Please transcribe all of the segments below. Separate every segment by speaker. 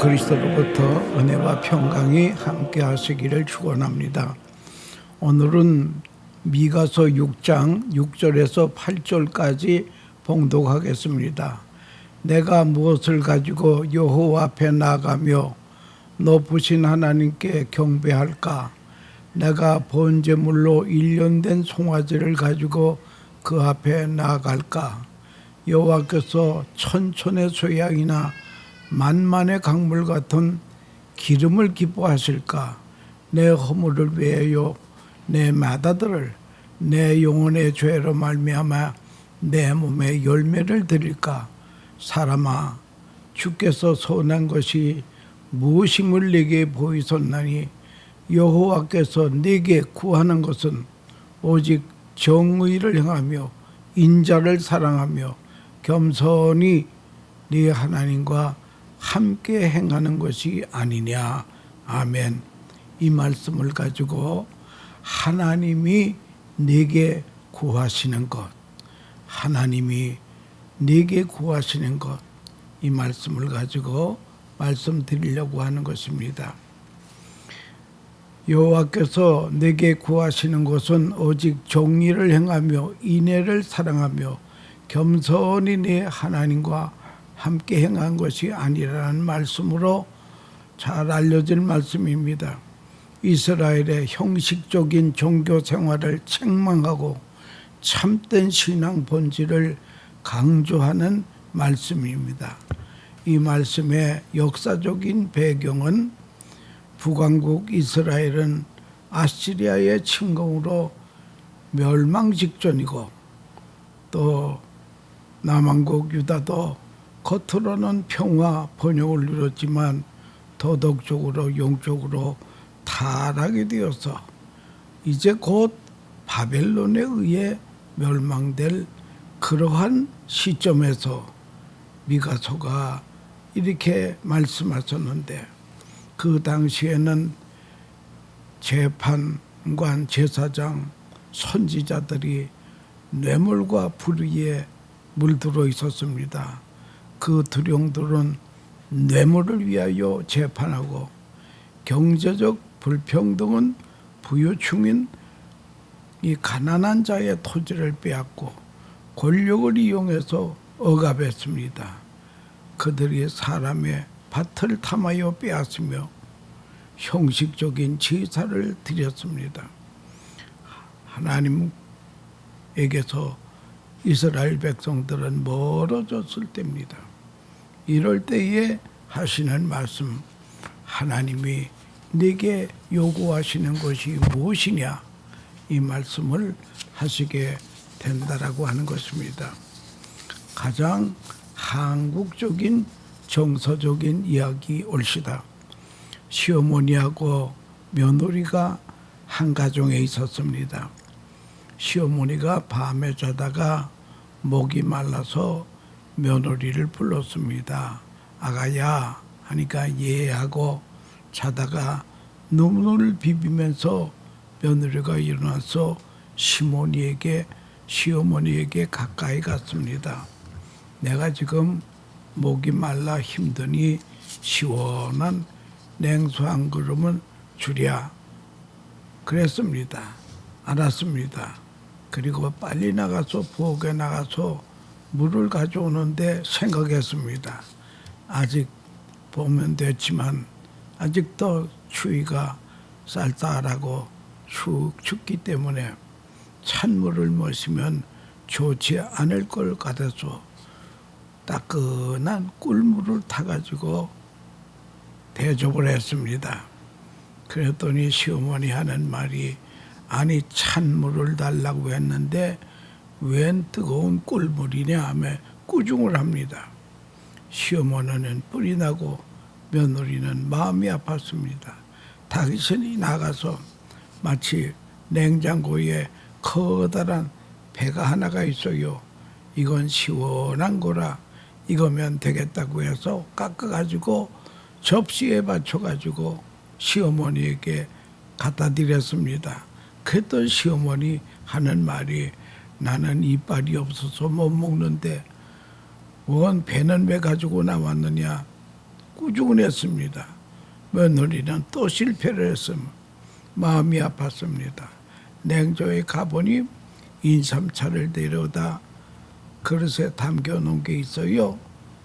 Speaker 1: 그리스도로부터 은혜와 평강이 함께 하시기를 축원합니다. 오늘은 미가서 6장 6절에서 8절까지 봉독하겠습니다. 내가 무엇을 가지고 여호와 앞에 나가며 높으신 하나님께 경배할까? 내가 번제물로 1년 된 송아지를 가지고 그 앞에 나아갈까? 여호와께서 천천의 소양이나 만만의 강물 같은 기름을 기뻐하실까? 내 허물을 위하여 내 마다들을 내 영혼의 죄로 말미암아 내 몸에 열매를 드릴까? 사람아, 주께서 선한 것이 무엇임을 내게 보이셨나니 여호와께서 내게 구하는 것은 오직 정의를 행하며 인자를 사랑하며 겸손히 네 하나님과 함께 행하는 것이 아니냐. 아멘. 이 말씀을 가지고 하나님이 내게 구하시는 것, 하나님이 내게 구하시는 것, 이 말씀을 가지고 말씀드리려고 하는 것입니다. 여호와께서 내게 구하시는 것은 오직 정의를 행하며 인애를 사랑하며 겸손히 네 하나님과 함께 행한 것이 아니라는 말씀으로 잘 알려진 말씀입니다. 이스라엘의 형식적인 종교 생활을 책망하고 참된 신앙 본질을 강조하는 말씀입니다. 이 말씀의 역사적인 배경은 북왕국 이스라엘은 아시리아의 침공으로 멸망 직전이고 또 남왕국 유다도 겉으로는 평화 번영을 이뤘지만 도덕적으로 영적으로 타락이 되어서 이제 곧 바벨론에 의해 멸망될 그러한 시점에서 미가서가 이렇게 말씀하셨는데, 그 당시에는 재판관, 제사장, 선지자들이 뇌물과 불의에 물들어 있었습니다. 그 두령들은 뇌물을 위하여 재판하고 경제적 불평등은 부유층인 이 가난한 자의 토지를 빼앗고 권력을 이용해서 억압했습니다. 그들이 사람의 밭을 탐하여 빼앗으며 형식적인 제사를 드렸습니다. 하나님에게서 이스라엘 백성들은 멀어졌을 때입니다. 이럴 때에 하시는 말씀, 하나님이 네게 요구하시는 것이 무엇이냐, 이 말씀을 하시게 된다라고 하는 것입니다. 가장 한국적인 정서적인 이야기 올시다. 시어머니하고 며느리가 한 가정에 있었습니다. 시어머니가 밤에 자다가 목이 말라서 며느리를 불렀습니다. 아가야 하니까 예 하고 자다가 눈물을 비비면서 며느리가 일어나서 시어머니에게 가까이 갔습니다. 내가 지금 목이 말라 힘드니 시원한 냉수 한 그릇은 주랴. 그랬습니다. 알았습니다. 그리고 빨리 나가서 부엌에 나가서 물을 가져오는데 생각했습니다. 아직 보면 됐지만 아직도 추위가 쌀쌀하고 춥기 때문에 찬물을 마시면 좋지 않을 것 같아서 따끈한 꿀물을 타가지고 대접을 했습니다. 그랬더니 시어머니 하는 말이, 아니 찬물을 달라고 했는데 웬 뜨거운 꿀물이냐 하며 꾸중을 합니다. 시어머니는 뿔이 나고 며느리는 마음이 아팠습니다. 당신이 나가서 마치 냉장고에 커다란 배가 하나가 있어요. 이건 시원한 거라 이거면 되겠다고 해서 깎아가지고 접시에 받쳐가지고 시어머니에게 갖다 드렸습니다. 그랬더니 시어머니 하는 말이, 나는 이빨이 없어서 못 먹는데 원 배는 왜 가지고 나왔느냐, 꾸중했습니다. 며느리는 또 실패를 했으면 마음이 아팠습니다. 냉조에 가보니 인삼차를 데려다 그릇에 담겨 놓은 게 있어요.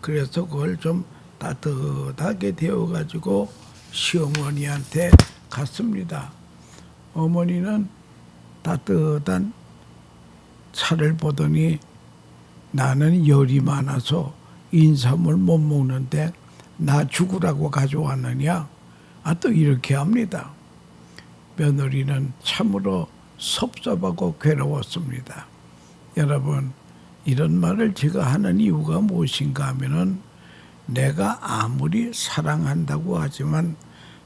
Speaker 1: 그래서 그걸 좀 따뜻하게 데워가지고 시어머니한테 갔습니다. 어머니는 따뜻한 차를 보더니 나는 열이 많아서 인삼을 못 먹는데 나 죽으라고 가져왔느냐? 또 이렇게 합니다. 며느리는 참으로 섭섭하고 괴로웠습니다. 여러분, 이런 말을 제가 하는 이유가 무엇인가 하면은 내가 아무리 사랑한다고 하지만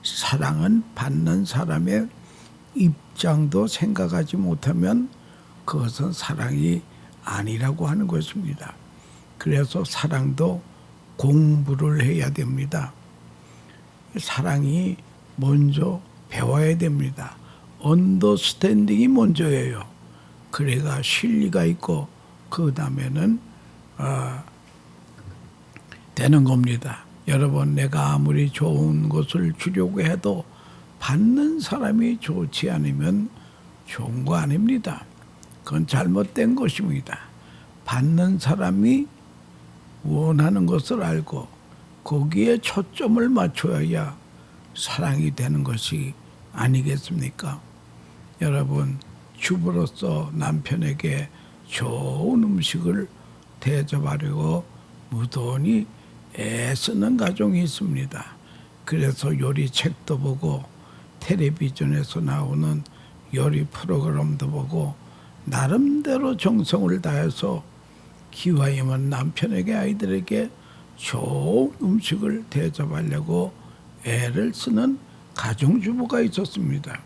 Speaker 1: 사랑은 받는 사람의 입장도 생각하지 못하면 그것은 사랑이 아니라고 하는 것입니다. 그래서 사랑도 공부를 해야 됩니다. 사랑이 먼저 배워야 됩니다. 언더스탠딩이 먼저예요. 그래가 실리가 있고 그 다음에는 되는 겁니다. 여러분, 내가 아무리 좋은 것을 주려고 해도 받는 사람이 좋지 않으면 좋은 거 아닙니다. 그건 잘못된 것입니다. 받는 사람이 원하는 것을 알고 거기에 초점을 맞춰야 사랑이 되는 것이 아니겠습니까? 여러분, 주부로서 남편에게 좋은 음식을 대접하려고 무던히 애쓰는 가정이 있습니다. 그래서 요리책도 보고 텔레비전에서 나오는 요리 프로그램도 보고 나름대로 정성을 다해서 기와이면 남편에게 아이들에게 좋은 음식을 대접하려고 애를 쓰는 가정주부가 있었습니다.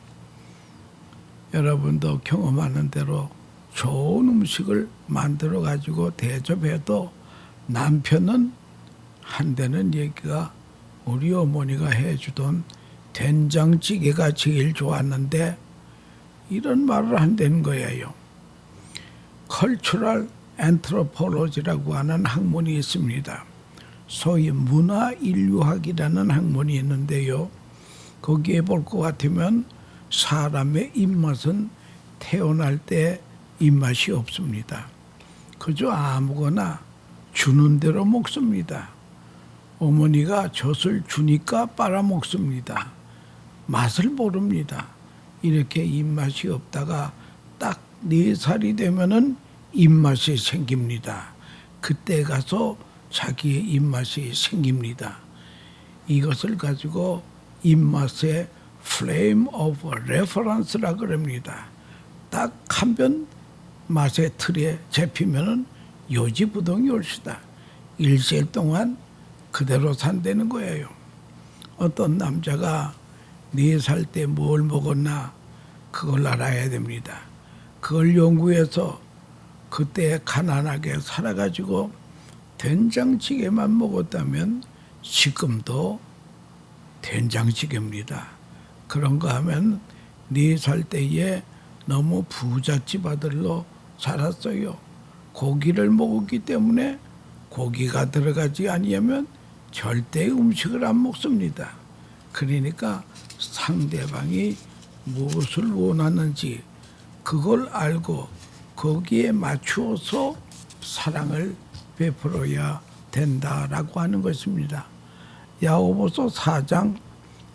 Speaker 1: 여러분도 경험하는 대로 좋은 음식을 만들어 가지고 대접해도 남편은 한대는 얘기가 우리 어머니가 해주던 된장찌개가 제일 좋았는데 이런 말을 한다는 거예요. 컬처럴 엔트로폴로지라고 하는 학문이 있습니다. 소위 문화인류학이라는 학문이 있는데요. 거기에 볼 것 같으면 사람의 입맛은 태어날 때 입맛이 없습니다. 그저 아무거나 주는 대로 먹습니다. 어머니가 젖을 주니까 빨아먹습니다. 맛을 모릅니다. 이렇게 입맛이 없다가 딱 4살이 되면은 입맛이 생깁니다. 그때 가서 자기의 입맛이 생깁니다. 이것을 가지고 입맛의 frame of reference라 그럽니다. 딱 한 번 맛의 틀에 잡히면은 요지부동이 올시다. 일주일 동안 그대로 산다는 거예요. 어떤 남자가 4살 때 뭘 먹었나 그걸 알아야 됩니다. 그걸 연구해서 그때 가난하게 살아가지고 된장찌개만 먹었다면 지금도 된장찌개입니다. 그런가 하면 4살 때에 너무 부잣집 아들로 자랐어요. 고기를 먹었기 때문에 고기가 들어가지 아니하면 절대 음식을 안 먹습니다. 그러니까 상대방이 무엇을 원하는지 그걸 알고 거기에 맞추어서 사랑을 베풀어야 된다라고 하는 것입니다. 야고보서 4장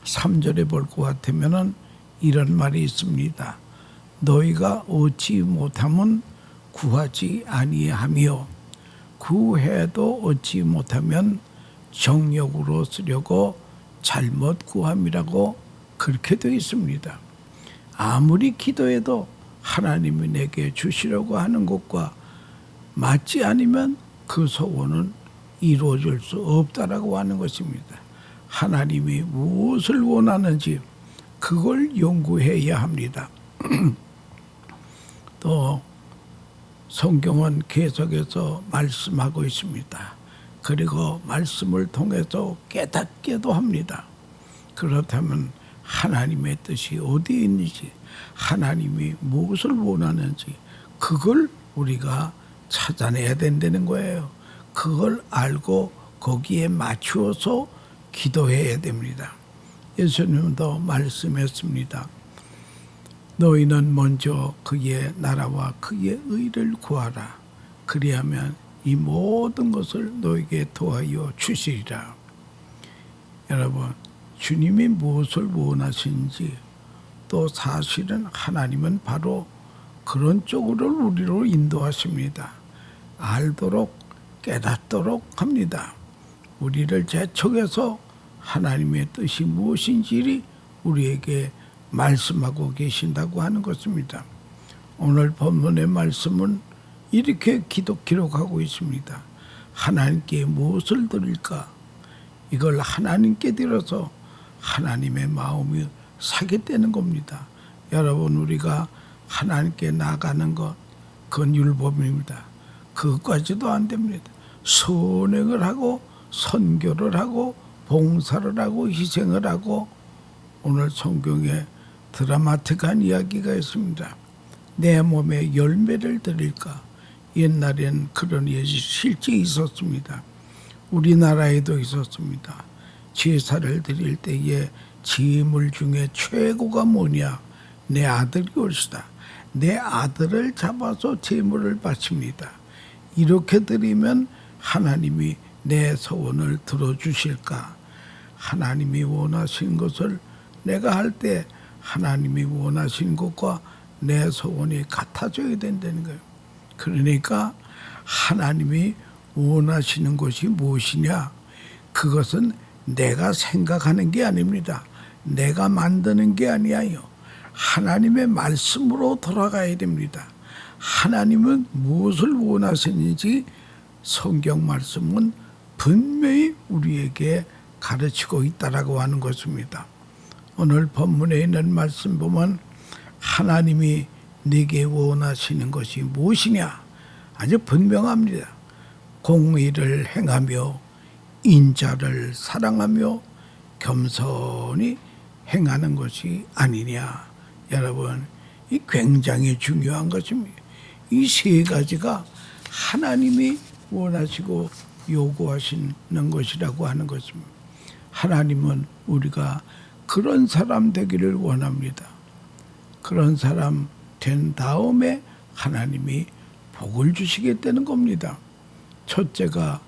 Speaker 1: 3절에 볼 것 같으면은 이런 말이 있습니다. 너희가 얻지 못하면 구하지 아니하며 구해도 얻지 못하면 정욕으로 쓰려고 잘못 구함이라고 그렇게 되어 있습니다. 아무리 기도해도 하나님이 내게 주시려고 하는 것과 맞지 않으면 그 소원은 이루어질 수 없다라고 하는 것입니다. 하나님이 무엇을 원하는지 그걸 연구해야 합니다. 또 성경은 계속해서 말씀하고 있습니다. 그리고 말씀을 통해서 깨닫게도 합니다. 그렇다면 하나님의 뜻이 어디에 있는지 하나님이 무엇을 원하는지 그걸 우리가 찾아내야 된다는 거예요. 그걸 알고 거기에 맞추어서 기도해야 됩니다. 예수님도 말씀했습니다. 너희는 먼저 그의 나라와 그의 의를 구하라. 그리하면 이 모든 것을 너에게 더하여 주시리라. 여러분, 주님이 무엇을 원하시는지, 또 사실은 하나님은 바로 그런 쪽으로 우리로 인도하십니다. 알도록 깨닫도록 합니다. 우리를 재촉해서 하나님의 뜻이 무엇인지 우리에게 말씀하고 계신다고 하는 것입니다. 오늘 본문의 말씀은 이렇게 기록하고 있습니다. 하나님께 무엇을 드릴까? 이걸 하나님께 드려서 하나님의 마음이 사게 되는 겁니다. 여러분, 우리가 하나님께 나가는 것, 그건 율법입니다. 그것까지도 안 됩니다. 선행을 하고 선교를 하고 봉사를 하고 희생을 하고, 오늘 성경에 드라마틱한 이야기가 있습니다. 내 몸에 열매를 드릴까? 옛날엔 그런 일이 실제 있었습니다. 우리나라에도 있었습니다. 제사를 드릴 때에 제물 중에 최고가 뭐냐? 내 아들이 올시다. 내 아들을 잡아서 제물을 바칩니다. 이렇게 드리면 하나님이 내 소원을 들어주실까? 하나님이 원하신 것을 내가 할 때 하나님이 원하신 것과 내 소원이 같아져야 된다는 거예요. 그러니까 하나님이 원하시는 것이 무엇이냐? 그것은 내가 생각하는 게 아닙니다. 내가 만드는 게 아니에요. 하나님의 말씀으로 돌아가야 됩니다. 하나님은 무엇을 원하시는지 성경 말씀은 분명히 우리에게 가르치고 있다라고 하는 것입니다. 오늘 본문에 있는 말씀 보면 하나님이 네게 원하시는 것이 무엇이냐? 아주 분명합니다. 공의를 행하며 인자를 사랑하며 겸손히 행하는 것이 아니냐. 여러분, 이 굉장히 중요한 것입니다. 이 세 가지가 하나님이 원하시고 요구하시는 것이라고 하는 것입니다. 하나님은 우리가 그런 사람 되기를 원합니다. 그런 사람 된 다음에 하나님이 복을 주시겠다는 겁니다. 첫째가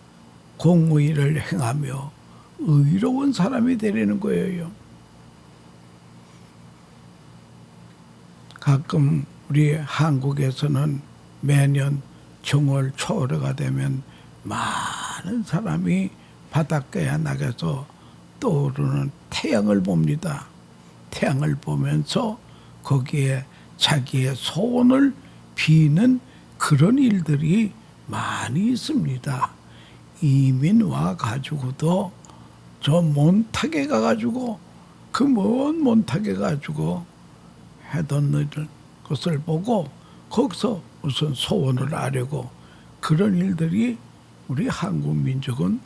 Speaker 1: 공의를 행하며 의로운 사람이 되려는 거예요. 가끔 우리 한국에서는 매년 정월 초월가 되면 많은 사람이 바닷가에 나가서 떠오르는 태양을 봅니다. 태양을 보면서 거기에 자기의 소원을 비는 그런 일들이 많이 있습니다. 이민 와가지고도 저 몬탁에 가가지고 그 먼 몬탁에 가지고 하던 것을 보고 거기서 무슨 소원을 아려고, 그런 일들이 우리 한국 민족은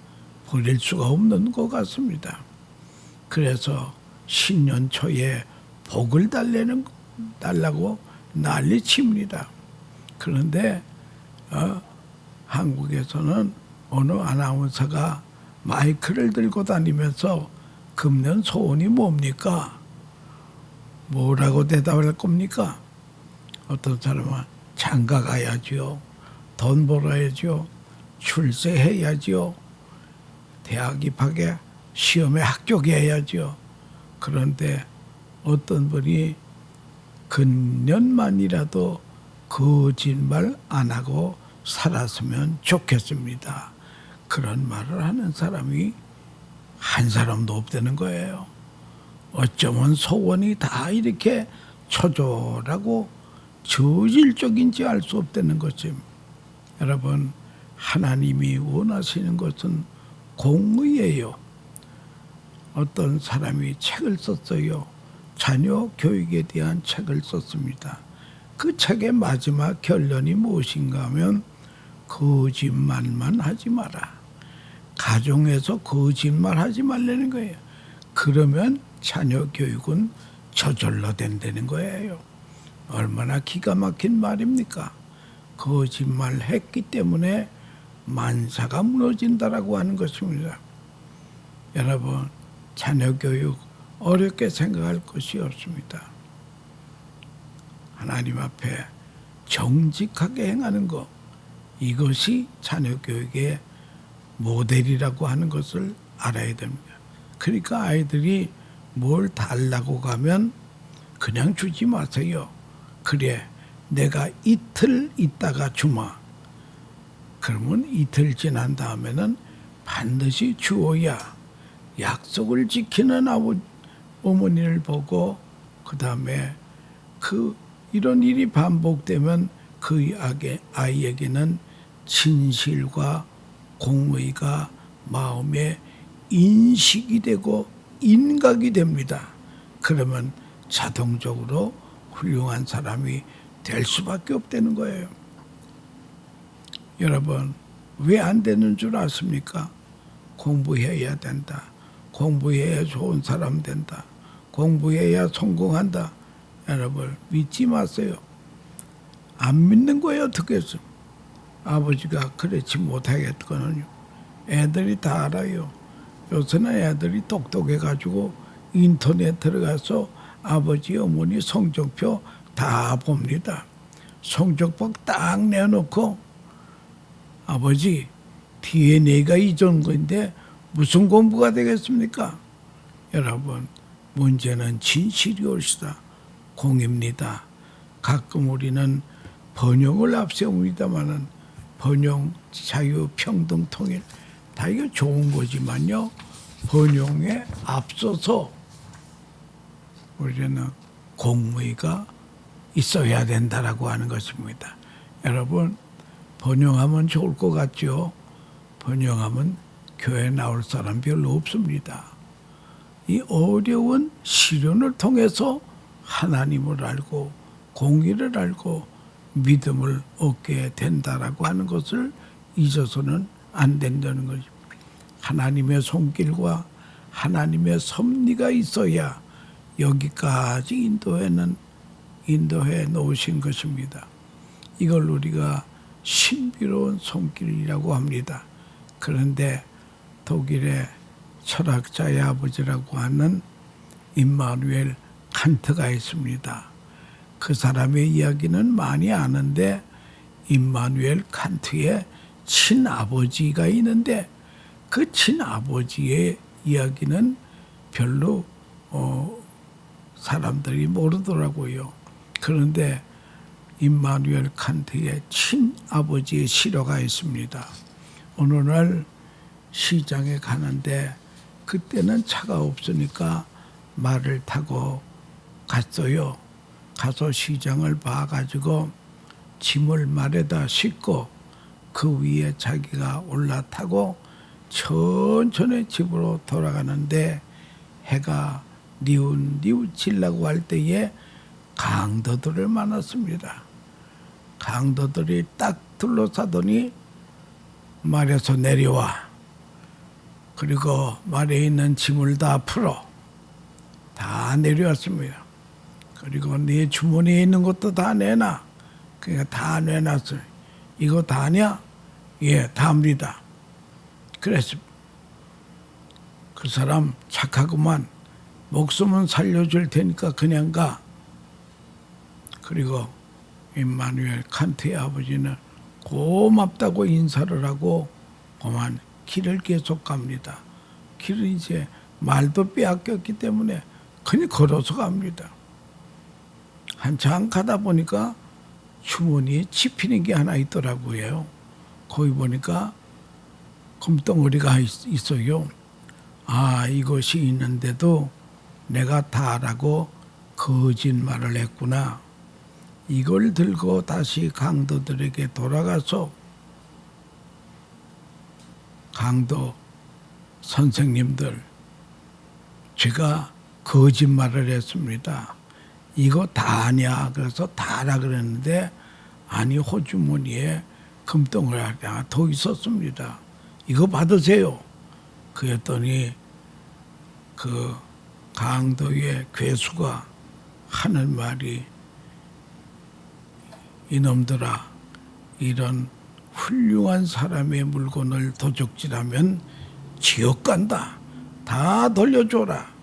Speaker 1: 버릴 수가 없는 것 같습니다. 그래서 신년 초에 복을 달라고 난리칩니다. 그런데 한국에서는 어느 아나운서가 마이크를 들고 다니면서 금년 소원이 뭡니까? 뭐라고 대답을 할 겁니까? 어떤 사람은 장가 가야지요, 돈 벌어야지요, 출세해야지요, 대학 입학에 시험에 합격해야지요. 그런데 어떤 분이 근년만이라도 거짓말 안 하고 살았으면 좋겠습니다. 그런 말을 하는 사람이 한 사람도 없다는 거예요. 어쩌면 소원이 다 이렇게 초조하고 저질적인지 알 수 없다는 것이. 여러분, 하나님이 원하시는 것은 공의예요. 어떤 사람이 책을 썼어요. 자녀 교육에 대한 책을 썼습니다. 그 책의 마지막 결론이 무엇인가 하면 거짓말만 하지 마라. 가정에서 거짓말 하지 말라는 거예요. 그러면 자녀 교육은 저절로 된다는 거예요. 얼마나 기가 막힌 말입니까? 거짓말 했기 때문에 만사가 무너진다라고 하는 것입니다. 여러분, 자녀 교육 어렵게 생각할 것이 없습니다. 하나님 앞에 정직하게 행하는 것, 이것이 자녀 교육의 모델이라고 하는 것을 알아야 됩니다. 그러니까 아이들이 뭘 달라고 가면 그냥 주지 마세요. 그래, 내가 이틀 있다가 주마. 그러면 이틀 지난 다음에는 반드시 주어야 약속을 지키는 어머니를 보고, 그 다음에 이런 일이 반복되면 그 아이에게는 진실과 공의가 마음에 인식이 되고 인각이 됩니다. 그러면 자동적으로 훌륭한 사람이 될 수밖에 없다는 거예요. 여러분, 왜 안 되는 줄 아십니까? 공부해야 된다. 공부해야 좋은 사람 된다. 공부해야 성공한다. 여러분, 믿지 마세요. 안 믿는 거예요. 어떻게 해서. 아버지가 그렇지 못하겠거든요. 애들이 다 알아요. 요새는 애들이 똑똑해가지고 인터넷 들어가서 아버지 어머니 성적표 다 봅니다. 성적표 딱 내놓고, 아버지 DNA가 이 정도인데 무슨 공부가 되겠습니까? 여러분, 문제는 진실이 옳시다. 공입니다. 가끔 우리는 번영을 앞세웁니다마는 번영, 자유, 평등, 통일 다 이거 좋은 거지만요, 번영에 앞서서 우리는 공의가 있어야 된다라고 하는 것입니다. 여러분, 번영하면 좋을 것 같죠? 번영하면 교회 나올 사람 별로 없습니다. 이 어려운 시련을 통해서 하나님을 알고 공의를 알고 믿음을 얻게 된다라고 하는 것을 잊어서는 안 된다는 것입니다. 하나님의 손길과 하나님의 섭리가 있어야 여기까지 인도해 놓으신 것입니다. 이걸 우리가 신비로운 손길이라고 합니다. 그런데 독일의 철학자의 아버지라고 하는 임마누엘 칸트가 있습니다. 그 사람의 이야기는 많이 아는데, 임마누엘 칸트의 친아버지가 있는데 그 친아버지의 이야기는 별로 사람들이 모르더라고요. 그런데 임마누엘 칸트의 친아버지의 실화가 있습니다. 어느 날 시장에 가는데, 그때는 차가 없으니까 말을 타고 갔어요. 가서 시장을 봐가지고 짐을 말에다 싣고 그 위에 자기가 올라타고 천천히 집으로 돌아가는데, 해가 뉘우치려고 할 때에 강도들을 만났습니다. 강도들이 딱 둘러싸더니 말에서 내려와. 그리고 말에 있는 짐을 다 풀어. 다 내려왔습니다. 그리고 네 주머니에 있는 것도 다 내놔. 그러니까 다 내놨어요. 이거 다냐? 예, 다입니다. 그랬습니다. 그 사람 착하구만. 목숨은 살려줄 테니까 그냥 가. 그리고 임마누엘 칸트의 아버지는 고맙다고 인사를 하고 그만 길을 계속 갑니다. 길을 이제 말도 빼앗겼기 때문에 그냥 걸어서 갑니다. 한참 가다 보니까 주머니에 집히는 게 하나 있더라고요. 거기 보니까 금덩어리가 있어요. 아, 이것이 있는데도 내가 다라고 거짓말을 했구나. 이걸 들고 다시 강도들에게 돌아가서, 강도 선생님들, 제가 거짓말을 했습니다. 이거 다냐? 그래서 다라 그랬는데, 아니, 호주머니에 금덩어리 하나 더 있었습니다. 이거 받으세요. 그랬더니 그 강도의 괴수가 하는 말이, 이놈들아, 이런 훌륭한 사람의 물건을 도적질하면 지옥 간다. 다 돌려줘라.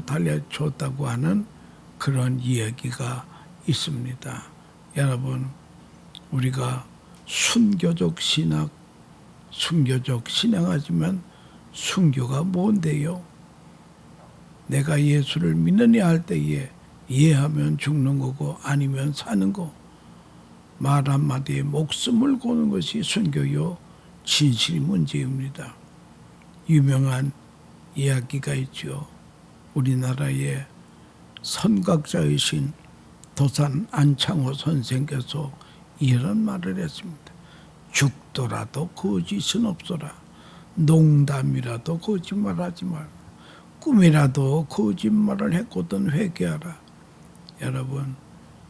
Speaker 1: 달려줬다고 하는 그런 이야기가 있습니다. 여러분, 우리가 순교적 신앙하지만 순교가 뭔데요? 내가 예수를 믿느냐 할 때에 이해하면 죽는 거고 아니면 사는 거. 말 한마디에 목숨을 거는 것이 순교요 진실이 문제입니다. 유명한 이야기가 있죠. 우리나라의 선각자이신 도산 안창호 선생께서 이런 말을 했습니다. 죽더라도 거짓은 없어라. 농담이라도 거짓말하지 마라. 꿈이라도 거짓말을 했거든 회개하라. 여러분,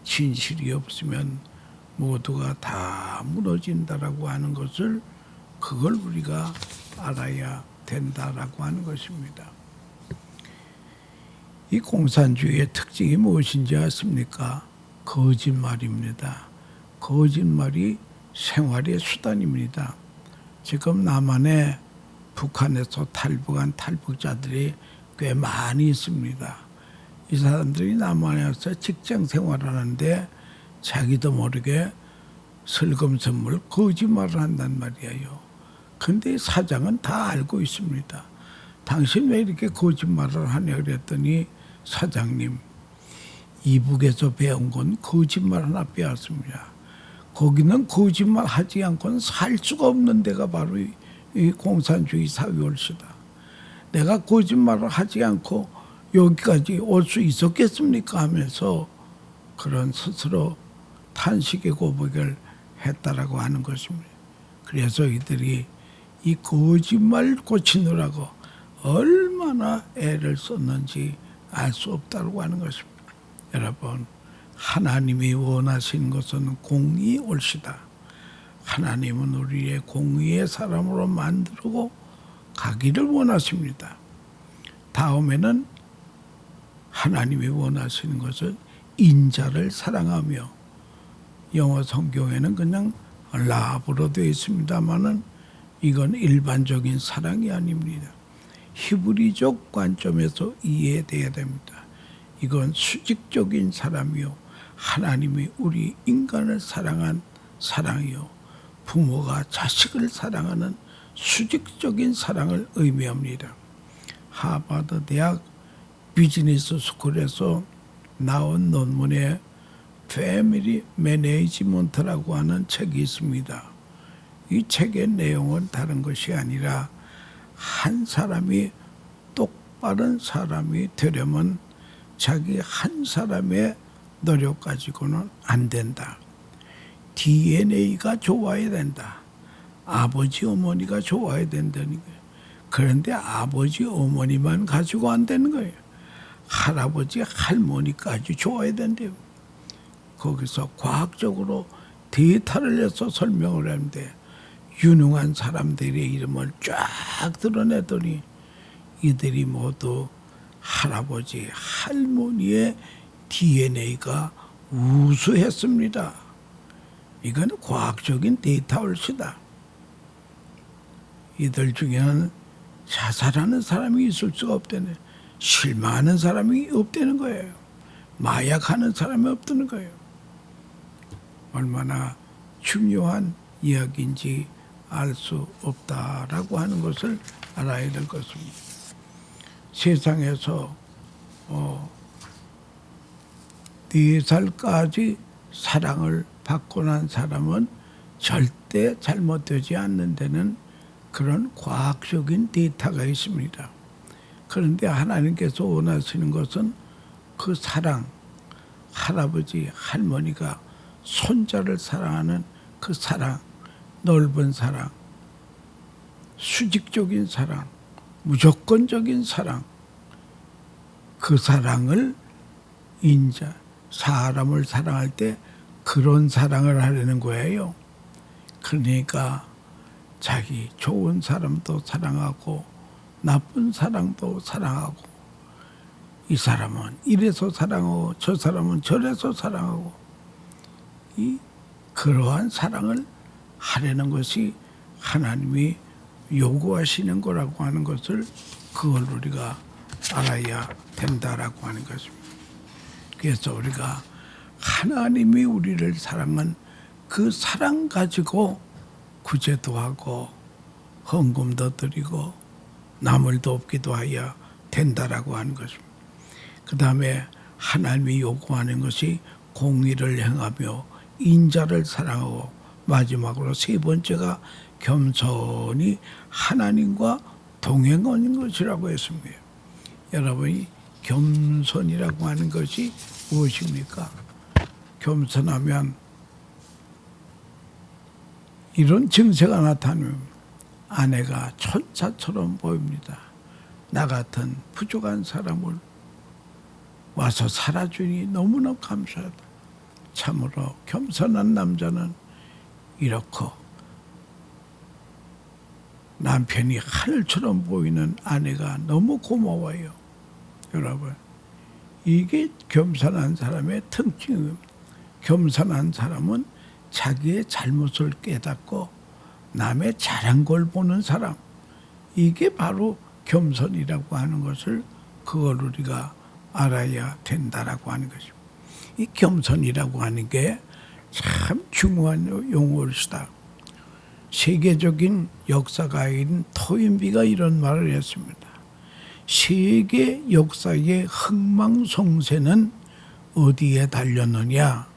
Speaker 1: 진실이 없으면 모두가 다 무너진다라고 하는 것을 그걸 우리가 알아야 된다라고 하는 것입니다. 이 공산주의의 특징이 무엇인지 아십니까? 거짓말입니다. 거짓말이 생활의 수단입니다. 지금 남한에 북한에서 탈북한 탈북자들이 꽤 많이 있습니다. 이 사람들이 남한에서 직장 생활을 하는데 자기도 모르게 슬금슬금 거짓말을 한단 말이에요. 근데 사장은 다 알고 있습니다. 당신 왜 이렇게 거짓말을 하냐 그랬더니 사장님, 이북에서 배운 건 거짓말 하나 배웠습니다. 거기는 거짓말 하지 않고는 살 수가 없는 데가 바로 이 공산주의 사회월시다. 내가 거짓말을 하지 않고 여기까지 올 수 있었겠습니까 하면서 그런 스스로 탄식의 고백을 했다라고 하는 것입니다. 그래서 이들이 이 거짓말 고치느라고 얼마나 애를 썼는지 알 수 없다고 하는 것입니다. 여러분, 하나님이 원하시는 것은 공의 옳시다. 하나님은 우리의 공의의 사람으로 만들고 가기를 원하십니다. 다음에는 하나님이 원하시는 것은 인자를 사랑하며, 영어 성경에는 그냥 라브로 되어 있습니다만은 이건 일반적인 사랑이 아닙니다. 히브리적 관점에서 이해돼야 됩니다. 이건 수직적인 사랑이요, 하나님이 우리 인간을 사랑한 사랑이요, 부모가 자식을 사랑하는 수직적인 사랑을 의미합니다. 하버드 대학 비즈니스 스쿨에서 나온 논문에 패밀리 매니지먼트라고 하는 책이 있습니다. 이 책의 내용은 다른 것이 아니라 한 사람이 똑바른 사람이 되려면 자기 한 사람의 노력 가지고는 안 된다. DNA가 좋아야 된다. 아버지 어머니가 좋아야 된다는 거예요. 그런데 아버지 어머니만 가지고 안 되는 거예요. 할아버지 할머니까지 좋아야 된대요. 거기서 과학적으로 데이터를 내서 설명을 하는데 유능한 사람들의 이름을 쫙 드러내더니 이들이 모두 할아버지 할머니의 DNA가 우수했습니다. 이건 과학적인 데이터올시다. 이들 중에는 자살하는 사람이 있을 수가 없다네. 실망하는 사람이 없다는 거예요. 마약하는 사람이 없다는 거예요. 얼마나 중요한 이야기인지 알 수 없다라고 하는 것을 알아야 될 것입니다. 세상에서 4살까지 사랑을 받고 난 사람은 절대 잘못되지 않는 데는 그런 과학적인 데이터가 있습니다. 그런데 하나님께서 원하시는 것은 그 사랑, 할아버지, 할머니가 손자를 사랑하는 그 사랑, 넓은 사랑, 수직적인 사랑, 무조건적인 사랑, 그 사랑을 사람을 사랑할 때 그런 사랑을 하려는 거예요. 그러니까 자기 좋은 사람도 사랑하고 나쁜 사람도 사랑하고, 이 사람은 이래서 사랑하고 저 사람은 저래서 사랑하고, 그러한 사랑을 하려는 것이 하나님이 요구하시는 거라고 하는 것을 그걸 우리가 알아야 된다라고 하는 것입니다. 그래서 우리가 하나님이 우리를 사랑한 그 사랑 가지고 구제도 하고 헌금도 드리고 남을 돕기도 하여야 된다라고 하는 것입니다. 그 다음에 하나님이 요구하는 것이 공의를 행하며 인자를 사랑하고 마지막으로 세 번째가 겸손히 하나님과 동행하는 것이라고 했습니다. 여러분이 겸손이라고 하는 것이 무엇입니까? 겸손하면 이런 증세가 나타나면 아내가 천사처럼 보입니다. 나 같은 부족한 사람을 와서 살아주니 너무나 감사하다. 참으로 겸손한 남자는 이렇게 남편이 하늘처럼 보이는 아내가 너무 고마워요. 여러분, 이게 겸손한 사람의 특징입니다. 겸손한 사람은 자기의 잘못을 깨닫고 남의 잘한 걸 보는 사람, 이게 바로 겸손이라고 하는 것을 그걸 우리가 알아야 된다라고 하는 것입니다. 이 겸손이라고 하는 게 참 중요한 용어이다. 세계적인 역사가인 토인비가 이런 말을 했습니다. 세계 역사의 흥망성쇠는 어디에 달렸느냐?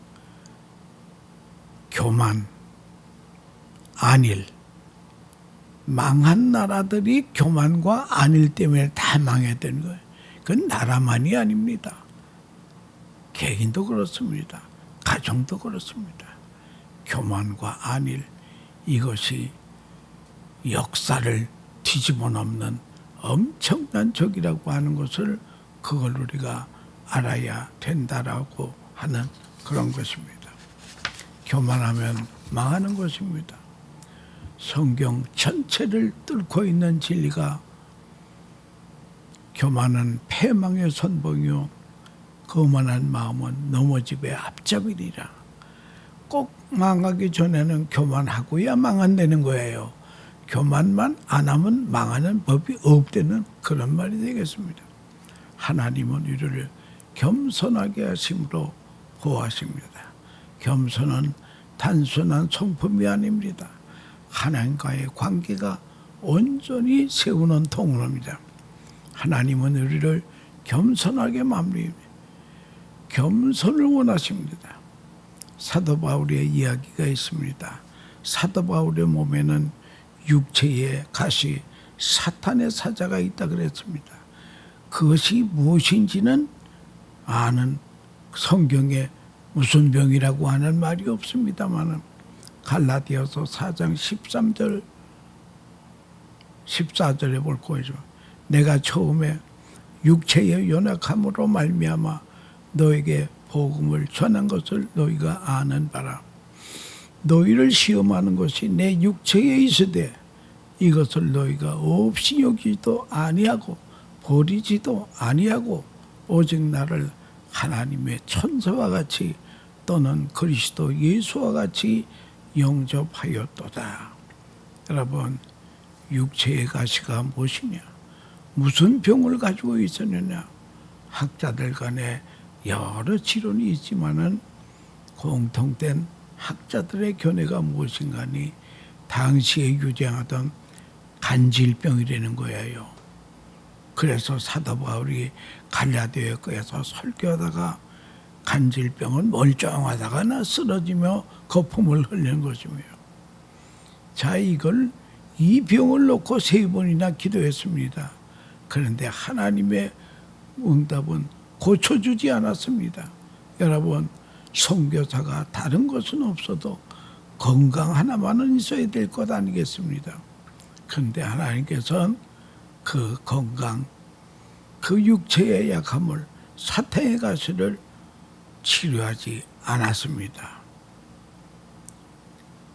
Speaker 1: 교만, 안일. 망한 나라들이 교만과 안일 때문에 다 망했다는 거예요. 그건 나라만이 아닙니다. 개인도 그렇습니다. 가정도 그렇습니다. 교만과 안일, 이것이 역사를 뒤집어 놓는 엄청난 적이라고 하는 것을 그걸 우리가 알아야 된다라고 하는 그런 것입니다. 교만하면 망하는 것입니다. 성경 전체를 뚫고 있는 진리가 교만은 패망의 선봉이요 거만한 마음은 넘어집의 앞잡이리라. 꼭 망하기 전에는 교만하고야 망한다는 거예요. 교만만 안 하면 망하는 법이 없다는 그런 말이 되겠습니다. 하나님은 우리를 겸손하게 하심으로 보호하십니다. 겸손은 단순한 성품이 아닙니다. 하나님과의 관계가 온전히 세우는 통로입니다. 하나님은 우리를 겸손하게 마무리합니다. 겸손을 원하십니다. 사도 바울의 이야기가 있습니다. 사도 바울의 몸에는 육체의 가시, 사탄의 사자가 있다 그랬습니다. 그것이 무엇인지는 아는 성경에 무슨 병이라고 하는 말이 없습니다만 갈라디아서 4장 13절 14절에 볼 거죠. 내가 처음에 육체의 연약함으로 말미암아 너에게 복음을 전한 것을 너희가 아는 바라. 너희를 시험하는 것이 내 육체에 있으되 이것을 너희가 없이 여기지도 아니하고 버리지도 아니하고 오직 나를 하나님의 천사와 같이 또는 그리스도 예수와 같이 영접하였도다. 여러분, 육체의 가시가 무엇이냐? 무슨 병을 가지고 있었느냐? 학자들 간에 여러 치론이 있지만은 공통된 학자들의 견해가 무엇인가니 당시에 유행하던 간질병이라는 거예요. 그래서 사도 바울이 갈라디아에서 설교하다가 간질병은 멀쩡하다가나 쓰러지며 거품을 흘리는 것이며, 자, 이 병을 놓고 3번이나 기도했습니다. 그런데 하나님의 응답은 고쳐주지 않았습니다. 여러분, 선교사가 다른 것은 없어도 건강 하나만은 있어야 될 것 아니겠습니다. 그런데 하나님께서는 그 건강, 그 육체의 약함을, 사탄의 가시를 치료하지 않았습니다.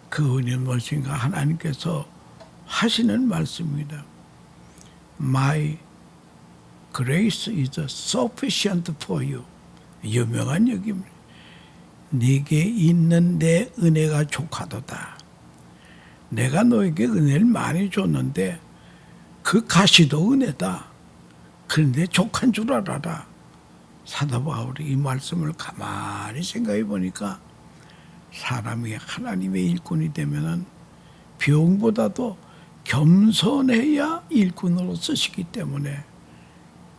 Speaker 1: 그 은혜는 무엇인가? 하나님께서 하시는 말씀입니다. My grace is sufficient for you. 유명한 얘기입니다. 네게 있는 내 은혜가 족하도다. 내가 너에게 은혜를 많이 줬는데 그 가시도 은혜다. 그런데 족한 줄 알아라. 사도 바울이 이 말씀을 가만히 생각해 보니까 사람이 하나님의 일꾼이 되면은 병보다도 겸손해야 일꾼으로 쓰시기 때문에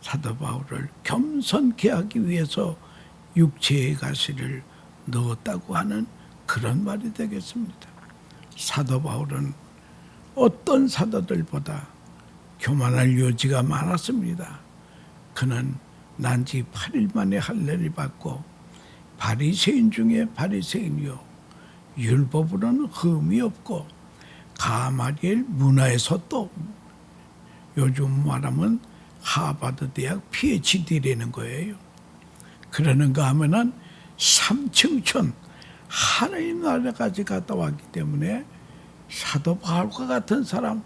Speaker 1: 사도 바울을 겸손케 하기 위해서 육체의 가시를 넣었다고 하는 그런 말이 되겠습니다. 사도 바울은 어떤 사도들보다 교만할 여지가 많았습니다. 그는 난지 8일 만에 할례를 받고 바리새인 중에 바리새인이요 율법으로는 흠이 없고 가마리엘 문화에서 또 요즘 말하면 하버드 대학 PhD라는 거예요. 그러는가 하면은 3층천 하나님 나라까지 갔다 왔기 때문에 사도 바울과 같은 사람,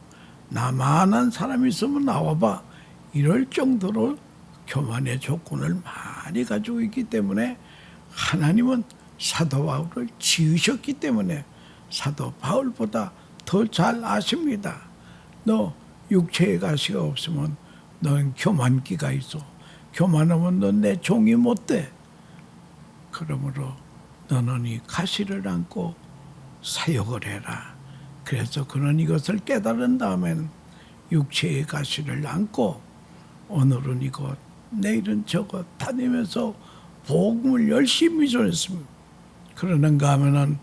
Speaker 1: 나만한 사람이 있으면 나와봐 이럴 정도로 교만의 조건을 많이 가지고 있기 때문에 하나님은 사도 바울을 지으셨기 때문에 사도 바울보다 더 잘 아십니다. 너 육체의 가시가 없으면 넌 교만기가 있어. 교만하면 넌 내 종이 못 돼. 그러므로 너는 이 가시를 안고 사역을 해라. 그래서 그는 이것을 깨달은 다음에는 육체의 가시를 안고 오늘은 이것 내일은 저것 다니면서 복음을 열심히 전했습니다. 그러는가 하면은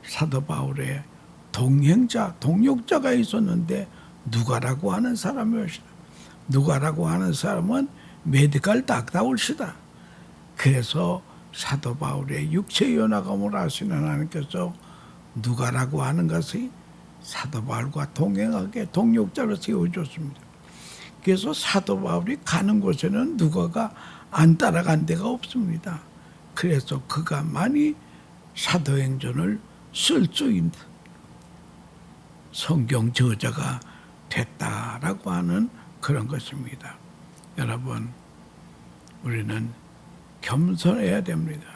Speaker 1: 사도 바울의 동행자, 동역자가 있었는데 누가라고 하는 사람이었습니다. 누가라고 하는 사람은 메디컬 닥터올시다. 그래서 사도 바울의 육체 연약함을 아시는 하나님께서 누가라고 하는 것이 사도 바울과 동행하게 동역자로 세워줬습니다. 그래서 사도 바울이 가는 곳에는 누가가 안 따라간 데가 없습니다. 그래서 그가 많이 사도행전을 쓸 수 있는 성경 저자가 됐다라고 하는 그런 것입니다. 여러분, 우리는 겸손해야 됩니다.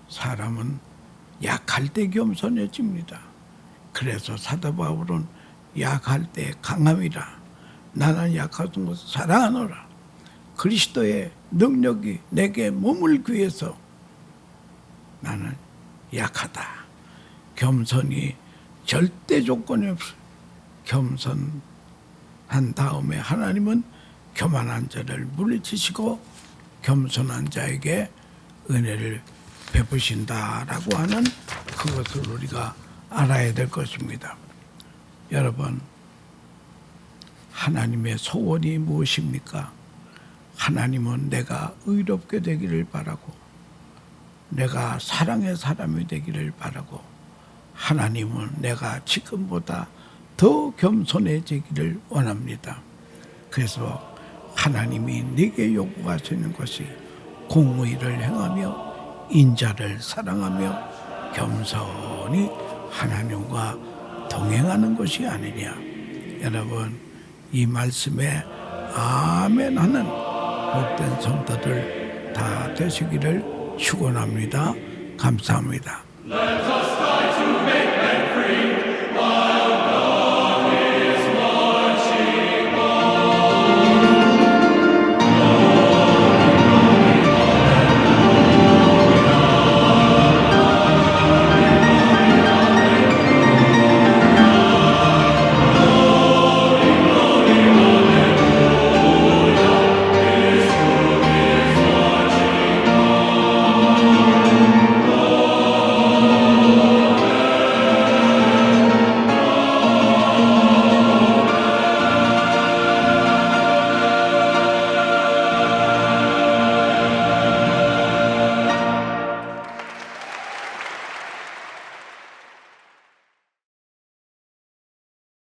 Speaker 1: 사람은 약할 때 겸손해집니다. 그래서 사도 바울은 약할 때 강함이라 나는 약한 것을 사랑하노라. 그리스도의 능력이 내게 머물기 위해서 나는 약하다. 겸손이 절대 조건이 없어요. 겸손한 다음에 하나님은 교만한 자를 물리치시고 겸손한 자에게 은혜를 베푸신다라고 하는 그것을 우리가 알아야 될 것입니다. 여러분, 하나님의 소원이 무엇입니까? 하나님은 내가 의롭게 되기를 바라고 내가 사랑의 사람이 되기를 바라고 하나님은 내가 지금보다 더 겸손해지기를 원합니다. 그래서 하나님이 네게 요구하시는 것이 공의를 행하며 인자를 사랑하며 겸손히 하나님과 동행하는 것이 아니냐. 여러분, 이 말씀에 아멘 하는 복된 성도들 다 되시기를 축원합니다. 감사합니다.